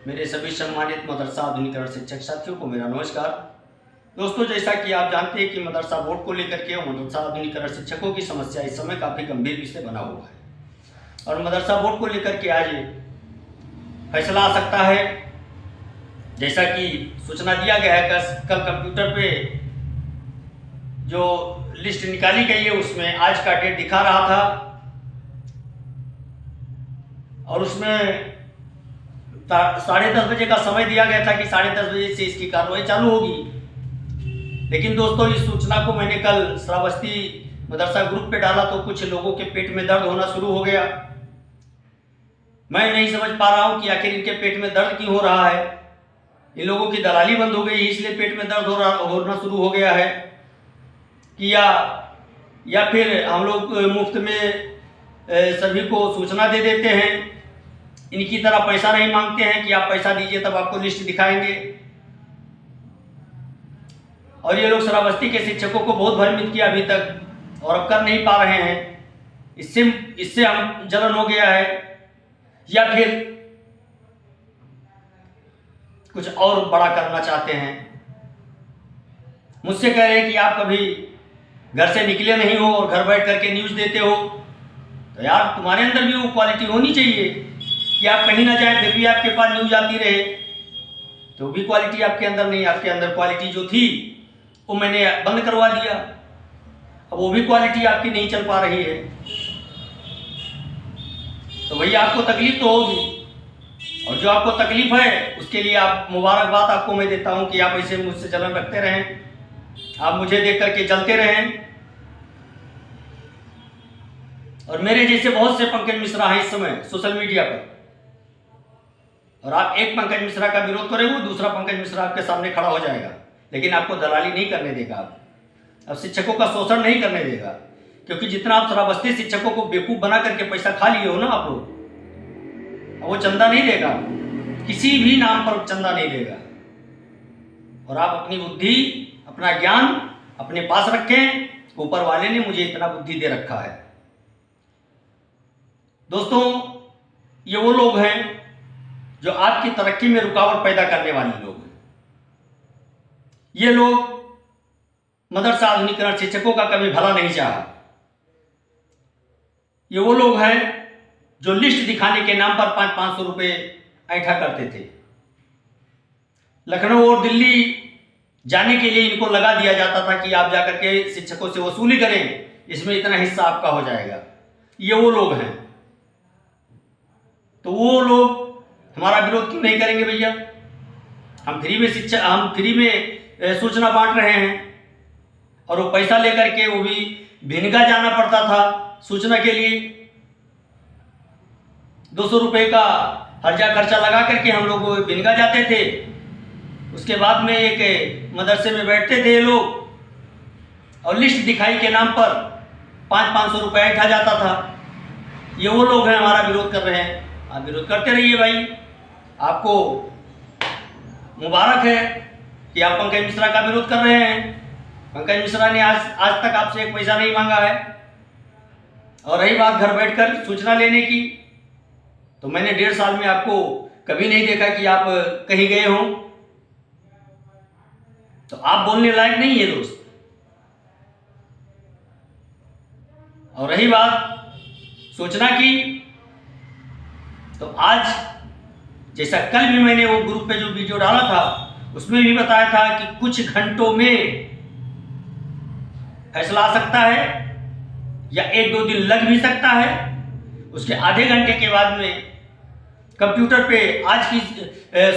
मेरे सभी सम्मानित मदरसा आधुनिकरण शिक्षक साथियों को मेरा नमस्कार। दोस्तों, जैसा कि आप जानते हैं कि मदरसा बोर्ड को लेकर के और मदरसा आधुनिकरण शिक्षकों की समस्या इस समय काफ़ी गंभीर विषय बना हुआ है और मदरसा बोर्ड को लेकर के आज फैसला आ सकता है। जैसा कि सूचना दिया गया है, कल कंप्यूटर पे जो लिस्ट निकाली गई है उसमें आज का डेट दिखा रहा था और उसमें 10:30 बजे का समय दिया गया था कि 10:30 बजे से इसकी कार्रवाई चालू होगी। लेकिन दोस्तों, इस सूचना को मैंने कल श्रावस्ती मदरसा ग्रुप पे डाला तो कुछ लोगों के पेट में दर्द होना शुरू हो गया। मैं नहीं समझ पा रहा हूं कि आखिर इनके पेट में दर्द क्यों हो रहा है। इन लोगों की दलाली बंद हो गई इसलिए पेट में दर्द होना शुरू हो गया है कि या फिर हम लोग मुफ्त में सभी को सूचना दे देते हैं, इनकी तरह पैसा नहीं मांगते हैं कि आप पैसा दीजिए तब आपको लिस्ट दिखाएंगे। और ये लोग श्रावस्ती के शिक्षकों को बहुत भ्रमित किया अभी तक और अब कर नहीं पा रहे हैं। इससे हम जलन हो गया है या फिर कुछ और बड़ा करना चाहते हैं। मुझसे कह रहे हैं कि आप कभी घर से निकले नहीं हो और घर बैठ करके न्यूज देते हो, तो यार तुम्हारे अंदर भी वो क्वालिटी होनी चाहिए कि आप कहीं ना जाए फिर भी आपके पास न्यूज आती रहे। तो भी क्वालिटी आपके अंदर नहीं, आपके अंदर क्वालिटी जो थी वो मैंने बंद करवा दिया। अब वो भी क्वालिटी आपकी नहीं चल पा रही है तो भैया आपको तकलीफ तो होगी, और जो आपको तकलीफ है उसके लिए आप मुबारकबाद आपको मैं देता हूं कि आप ऐसे मुझसे जलन रखते रहें, आप मुझे देख करके जलते रहें। और मेरे जैसे बहुत से पंकज मिश्रा हैं इस समय सोशल मीडिया पर, और आप एक पंकज मिश्रा का विरोध करेंगे दूसरा पंकज मिश्रा आपके सामने खड़ा हो जाएगा, लेकिन आपको दलाली नहीं करने देगा। अब शिक्षकों का शोषण नहीं करने देगा, क्योंकि जितना आप श्रावस्ती शिक्षकों को बेवकूफ बना करके पैसा खा लिए हो ना आप लोग, वो चंदा नहीं देगा, किसी भी नाम पर चंदा नहीं देगा। और आप अपनी बुद्धि अपना ज्ञान अपने पास रखें, ऊपर वाले ने मुझे इतना बुद्धि दे रखा है। दोस्तों, ये वो लोग हैं जो आपकी तरक्की में रुकावट पैदा करने वाले लोग हैं। ये लोग मदरसा आधुनिकरण शिक्षकों का कभी भला नहीं चाहा। ये वो लोग हैं जो लिस्ट दिखाने के नाम पर 500-500 रुपए ऐंठा करते थे। लखनऊ और दिल्ली जाने के लिए इनको लगा दिया जाता था कि आप जाकर के शिक्षकों से वसूली करें, इसमें इतना हिस्सा आपका हो जाएगा। ये वो लोग हैं। तो वो लोग हमारा विरोध क्यों नहीं करेंगे भैया? हम फ्री में सूचना बांट रहे हैं और वो पैसा लेकर के, वो भी भिनगा जाना पड़ता था सूचना के लिए। 200 रुपए का हर्जा खर्चा लगा करके हम लोग भिनगा जाते थे। उसके बाद में एक मदरसे में बैठते थे लोग और लिस्ट दिखाई के नाम पर 500-500 रुपए ऐंठा जाता था। ये वो लोग हैं हमारा विरोध कर रहे हैं। आप विरोध करते रहिए भाई, आपको मुबारक है कि आप पंकज मिश्रा का विरोध कर रहे हैं। पंकज मिश्रा ने आज तक आपसे एक पैसा नहीं मांगा है। और रही बात घर बैठकर सूचना लेने की, तो मैंने 1.5 साल में आपको कभी नहीं देखा कि आप कहीं गए हों, तो आप बोलने लायक नहीं है दोस्त। और रही बात सूचना की, तो आज जैसा कल भी मैंने वो ग्रुप पे जो वीडियो डाला था उसमें भी बताया था कि कुछ घंटों में फैसला आ सकता है या 1-2 दिन लग भी सकता है। उसके आधे घंटे के बाद में कंप्यूटर पे आज की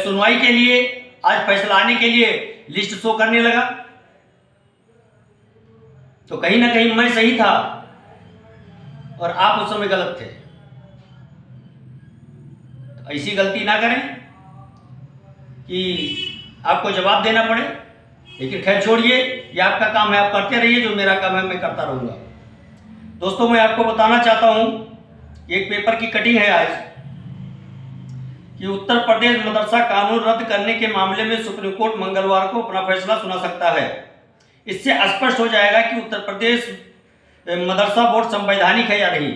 सुनवाई के लिए, आज फैसला आने के लिए लिस्ट शो करने लगा। तो कहीं ना कहीं मैं सही था और आप उस समय गलत थे। तो ऐसी गलती ना करें कि आपको जवाब देना पड़े। लेकिन खैर छोड़िए, ये आपका काम है, आप करते रहिए। जो मेरा काम है मैं करता रहूँगा। दोस्तों, मैं आपको बताना चाहता हूँ, एक पेपर की कटिंग है आज कि उत्तर प्रदेश मदरसा कानून रद्द करने के मामले में सुप्रीम कोर्ट मंगलवार को अपना फैसला सुना सकता है। इससे स्पष्ट हो जाएगा कि उत्तर प्रदेश मदरसा बोर्ड संवैधानिक है या नहीं।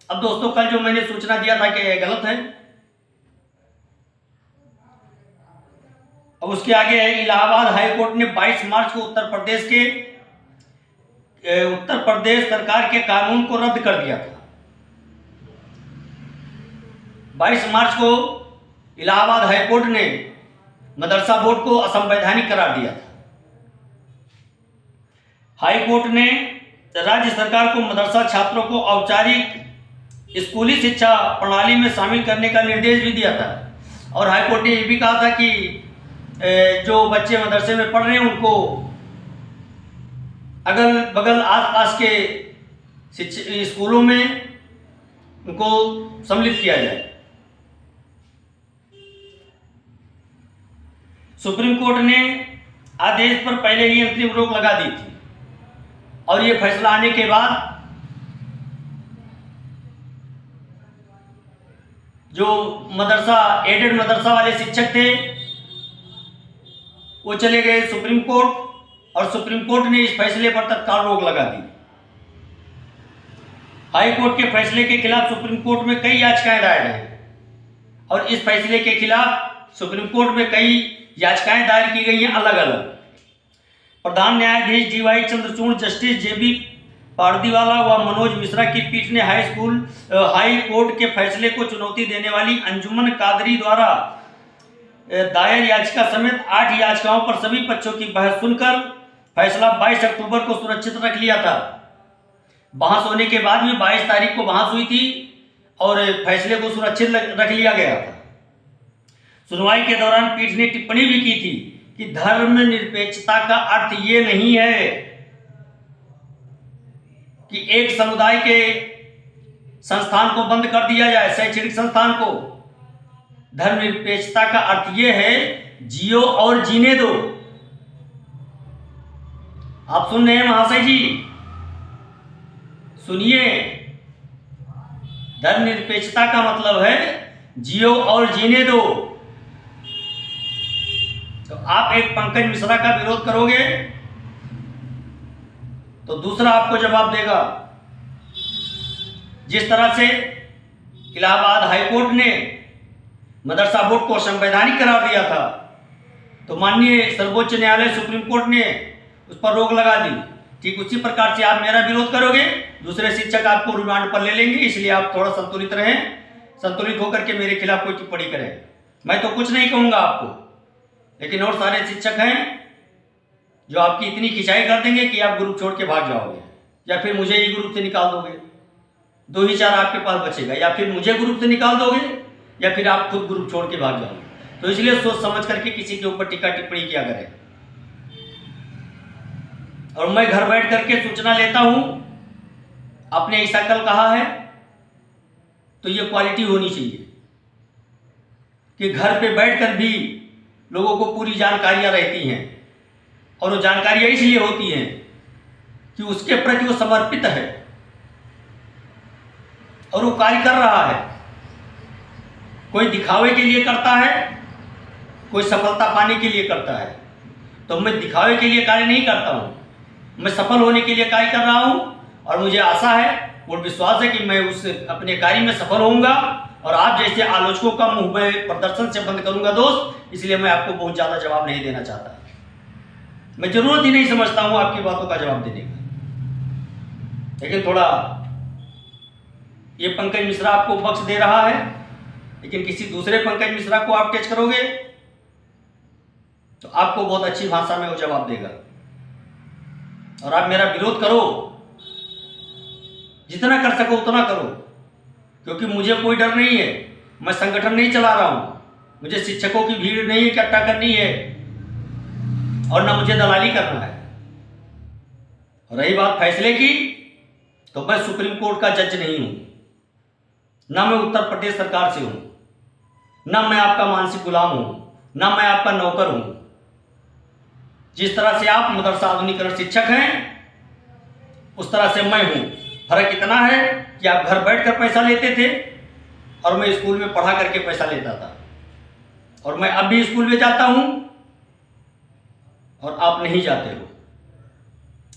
अब दोस्तों, कल जो मैंने सूचना दिया था कि यह गलत है, अब उसके आगे है, इलाहाबाद हाई कोर्ट ने 22 मार्च को उत्तर प्रदेश सरकार के कानून को रद्द कर दिया था। 22 मार्च को इलाहाबाद हाई कोर्ट ने मदरसा बोर्ड को असंवैधानिक करार दिया था। हाई कोर्ट ने राज्य सरकार को मदरसा छात्रों को औपचारिक स्कूली शिक्षा प्रणाली में शामिल करने का निर्देश भी दिया था। और हाई कोर्ट ने यह भी कहा था कि जो बच्चे मदरसे में पढ़ रहे हैं उनको अगल बगल आसपास के स्कूलों में उनको सम्मिलित किया जाए। सुप्रीम कोर्ट ने आदेश पर पहले ही अंतरिम रोक लगा दी थी और ये फैसला आने के बाद जो एडेड मदरसा वाले शिक्षक थे वो चले गए सुप्रीम कोर्ट और सुप्रीम कोर्ट ने इस फैसले पर तत्काल रोक लगा दी। हाई कोर्ट के फैसले के खिलाफ सुप्रीम कोर्ट में कई याचिकाएं दायर हैं और इस फैसले के खिलाफ सुप्रीम कोर्ट में कई याचिकाएं दायर की गई हैं अलग अलग। प्रधान न्यायाधीश डीवाई चंद्रचूड़, जस्टिस जेबी पारदीवाला व मनोज मिश्रा की पीठ ने हाई कोर्ट के फैसले को चुनौती देने वाली अंजुमन कादरी द्वारा दायर याचिका समेत 8 याचिकाओं पर सभी पक्षों की बहस सुनकर फैसला 22 अक्टूबर को सुरक्षित रख लिया था। बहस होने के बाद में 22 तारीख को बहस हुई थी और फैसले को सुरक्षित रख लिया गया था। सुनवाई के दौरान पीठ ने टिप्पणी भी की थी कि धर्मनिरपेक्षता का अर्थ ये नहीं है कि एक समुदाय के संस्थान को बंद कर दिया जाए, शैक्षणिक संस्थान को। धर्मनिरपेक्षता का अर्थ यह है जियो और जीने दो। आप सुन रहे हैं महाशय जी, सुनिए। धर्मनिरपेक्षता का मतलब है जियो और जीने दो। तो आप एक पंकज मिश्रा का विरोध करोगे तो दूसरा आपको जवाब देगा। जिस तरह से इलाहाबाद हाई कोर्ट ने मदरसा बोर्ड को संवैधानिक करार दिया था तो माननीय सर्वोच्च न्यायालय सुप्रीम कोर्ट ने उस पर रोक लगा दी। ठीक उसी प्रकार से आप मेरा विरोध करोगे, दूसरे शिक्षक आपको रिमांड पर ले लेंगे। इसलिए आप थोड़ा संतुलित रहें, संतुलित होकर के मेरे खिलाफ कोई टिप्पणी करें। मैं तो कुछ नहीं कहूंगा आपको, लेकिन और सारे शिक्षक हैं जो आपकी इतनी खिंचाई कर देंगे कि आप ग्रुप छोड़ के भाग जाओगे या फिर मुझे ही ग्रुप से निकाल दोगे। 2 ही 4 आपके पास बचेगा, या फिर मुझे ग्रुप से निकाल दोगे या फिर आप खुद ग्रुप छोड़ के भाग जाओगे। तो इसलिए सोच समझ करके किसी के ऊपर टीका टिप्पणी किया करें। और मैं घर बैठ करके सूचना लेता हूं, आपने ऐसा कल कहा है, तो ये क्वालिटी होनी चाहिए कि घर पे बैठकर भी लोगों को पूरी जानकारियां रहती हैं। और वो जानकारियां इसलिए होती हैं कि उसके प्रति वो समर्पित है और वो कार्य कर रहा है। कोई दिखावे के लिए करता है, कोई सफलता पाने के लिए करता है। तो मैं दिखावे के लिए कार्य नहीं करता हूं, मैं सफल होने के लिए कार्य कर रहा हूं और मुझे आशा है और विश्वास है कि मैं उस अपने कार्य में सफल होऊंगा और आप जैसे आलोचकों का मुंह में प्रदर्शन से बंद करूंगा दोस्त। इसलिए मैं आपको बहुत ज़्यादा जवाब नहीं देना चाहता, मैं जरूरत ही नहीं समझता हूं आपकी बातों का जवाब देने का। लेकिन थोड़ा ये पंकज मिश्रा आपको बख्श दे रहा है, लेकिन किसी दूसरे पंकज मिश्रा को आप टच करोगे तो आपको बहुत अच्छी भाषा में वो जवाब देगा। और आप मेरा विरोध करो, जितना कर सको उतना करो, क्योंकि मुझे कोई डर नहीं है। मैं संगठन नहीं चला रहा हूं, मुझे शिक्षकों की भीड़ नहीं इकट्ठा करनी है और ना मुझे दलाली करना है। रही बात फैसले की, तो मैं सुप्रीम कोर्ट का जज नहीं हूं, ना मैं उत्तर प्रदेश सरकार से हूं, ना मैं आपका मानसिक गुलाम हूं, ना मैं आपका नौकर हूं। जिस तरह से आप मदरसा आधुनिकीकरण शिक्षक हैं उस तरह से मैं हूं। फर्क इतना है कि आप घर बैठकर पैसा लेते थे और मैं स्कूल में पढ़ा करके पैसा लेता था, और मैं अब भी स्कूल में जाता हूं और आप नहीं जाते हो।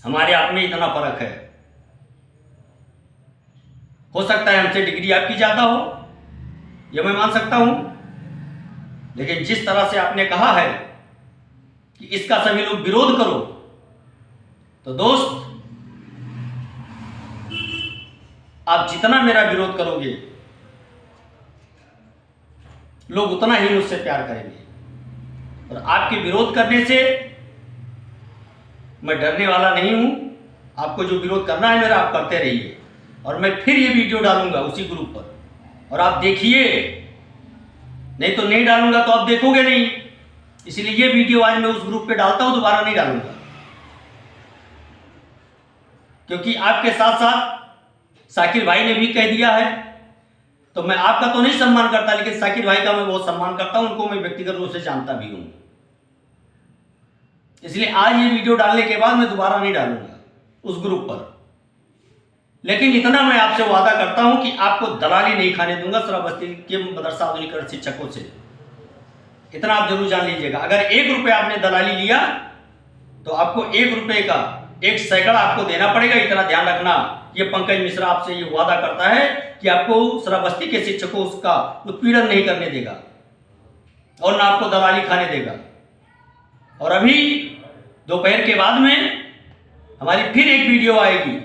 हमारे आप में इतना फर्क है। हो सकता है हमसे डिग्री आपकी ज्यादा हो, यह मैं मान सकता हूं, लेकिन जिस तरह से आपने कहा है कि इसका सभी लोग विरोध करो, तो दोस्त आप जितना मेरा विरोध करोगे लोग उतना ही मुझसे प्यार करेंगे। और आपके विरोध करने से मैं डरने वाला नहीं हूं। आपको जो विरोध करना है मेरा आप करते रहिए, और मैं फिर ये वीडियो डालूंगा उसी ग्रुप पर, और आप देखिए, नहीं तो नहीं डालूंगा तो आप देखोगे नहीं। इसलिए ये वीडियो आज मैं उस ग्रुप पे डालता हूं, दोबारा नहीं डालूंगा, क्योंकि आपके साथ साथ शाकिर भाई ने भी कह दिया है। तो मैं आपका तो नहीं सम्मान करता, लेकिन शाकिर भाई का मैं बहुत सम्मान करता हूं, उनको मैं व्यक्तिगत रूप से जानता भी हूं। इसलिए आज ये वीडियो डालने के बाद मैं दोबारा नहीं डालूंगा उस ग्रुप पर। लेकिन इतना मैं आपसे वादा करता हूं कि आपको दलाली नहीं खाने दूंगा श्रावस्ती के मदरसा आधुनिकरण शिक्षकों से। इतना आप जरूर जान लीजिएगा। अगर 1 रुपये आपने दलाली लिया तो आपको 1 रुपये का 1 सैकड़ा आपको देना पड़ेगा। इतना ध्यान रखना। ये पंकज मिश्रा आपसे ये वादा करता है कि आपको श्रावस्ती के शिक्षकों उसका उत्पीड़न नहीं करने देगा और ना आपको दलाली खाने देगा। और अभी दोपहर के बाद में हमारी फिर एक वीडियो आएगी,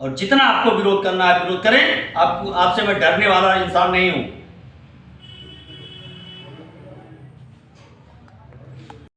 और जितना आपको विरोध करना है विरोध करें। आपसे मैं डरने वाला इंसान नहीं हूं।